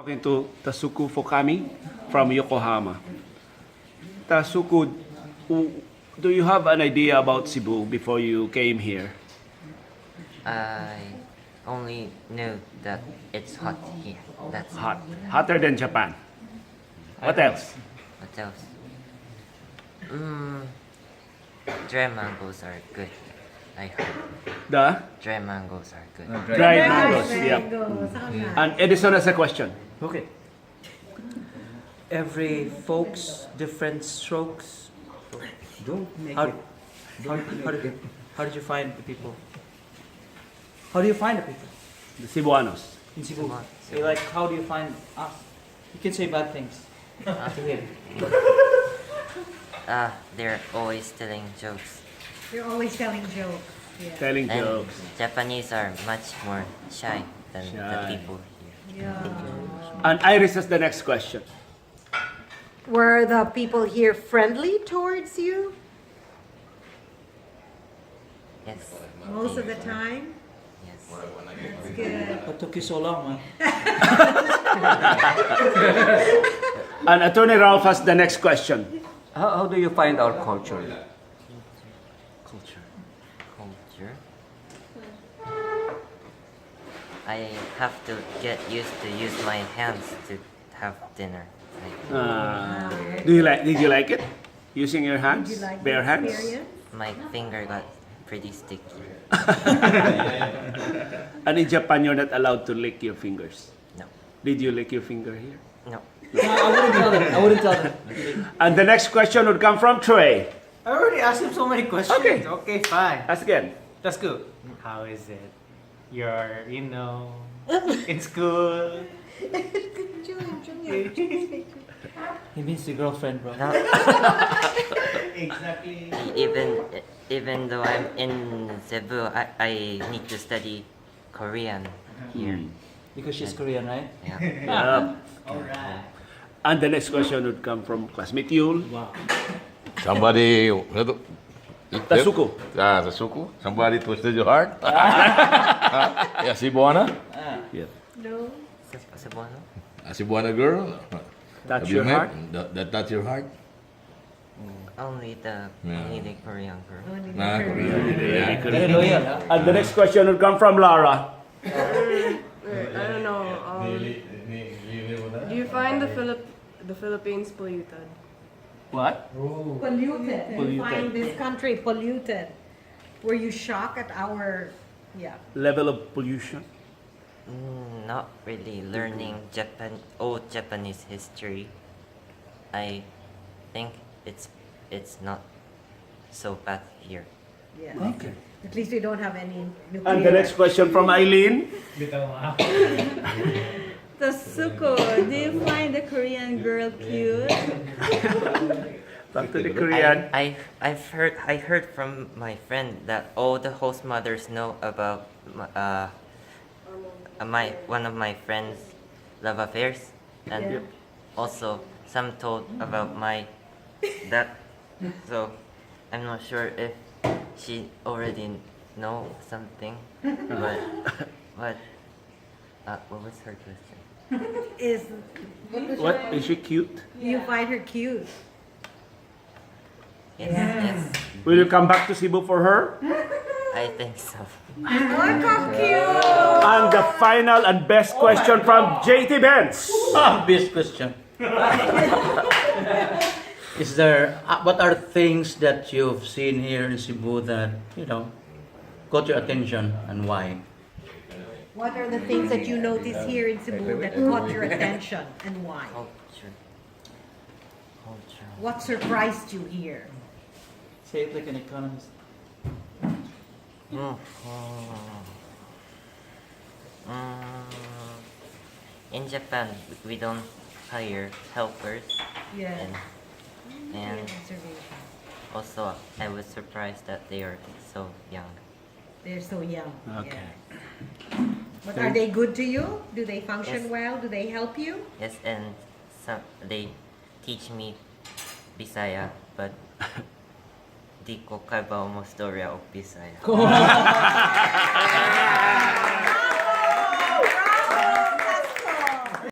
Talking to Tasuku Fokami from Yokohama. Tasuku, do you have an idea about Cebu before you came here? I only know that it's hot here. That's Hot, hotter than Japan. What else? what else? Dry mangoes are good. I heard The dry mangoes are good. dried mangoes. Yep. And Edison has a question. Okay. Every folks, different strokes. Don't make How, it. how did you find the people? How do you find the people The Cebuanos. in Cebu? Cebu. Say, like, how do you find us? You can say bad things to him. They're always telling jokes. You're always telling jokes. Yeah. Telling And jokes. Japanese are much more shy than the Shy. people here. Yeah. And Iris has the next question. Were the people here friendly towards you Yes. most of the time? Yes. That's good. What took you so long, man? And Attorney Ralph has the next question. How do you find our culture? Culture. Culture. I have to get used to use my hands to have dinner. Like, Did you like it? Using your hands? Did you like Bare the hands? experience? my finger got pretty sticky. And in Japan, you're not allowed to lick your fingers. No. Did you lick your finger here? No. No, I wouldn't tell them. I wouldn't tell them. And the next question would come from Trey. I already asked him so many questions. Okay. Okay, fine. Ask again. That's good. How is it? You're, in school. He means the girlfriend, bro. Exactly. Even though I'm in Cebu, I need to study Korean here. Because she's Korean, right? Yeah. Yeah. Alright. And the next question would come from classmate Yul. Wow. Somebody, Tasuku. Tasuku. Somebody twisted your heart. Yeah, Cebuana. Yeah. No. Cebuano? A Cebuana girl. Touch Have your you met? heart. That touch your heart. Only the Korean girl. Only Nah, the Korean. Yeah. Very loyal, huh? And the next question would come from Lara. I don't know. Do you find the Philippines polluted? What? polluted. You Polluted. find this country polluted. Were you shocked at our, yeah. Level of pollution? Not really learning old Japanese history. I think it's not so bad here. Yeah. Okay. At least we don't have any nuclear. And the next question from Eileen. Tasuko, do you find the Korean girl cute? Back to the Korean. I heard from my friend that all the host mothers know about one of my friends' love affairs, and Yeah. also some told about my that. So I'm not sure if she already know something, but what was her question? Is, What? Is she cute? you find her cute? Yes, Yeah. yes, Will you come back to Cebu for her? I think so. Look how cute! And the final and best question from JT Benz. Best question. Is there, what are things that you've seen here in Cebu that, caught your attention and why? What are the things that you notice here in Cebu that caught your attention and why? Culture. Culture. What surprised you here? Say it like an economist. In Japan, we don't hire helpers, Yeah. and Observation. also I was surprised that they are so young. They're so young. Okay. Yeah. But are they good to you? Do they function Yes. well? Do they help you? Yes, and they teach me Bisaya, but di ko kaiba mo storya o Bisaya.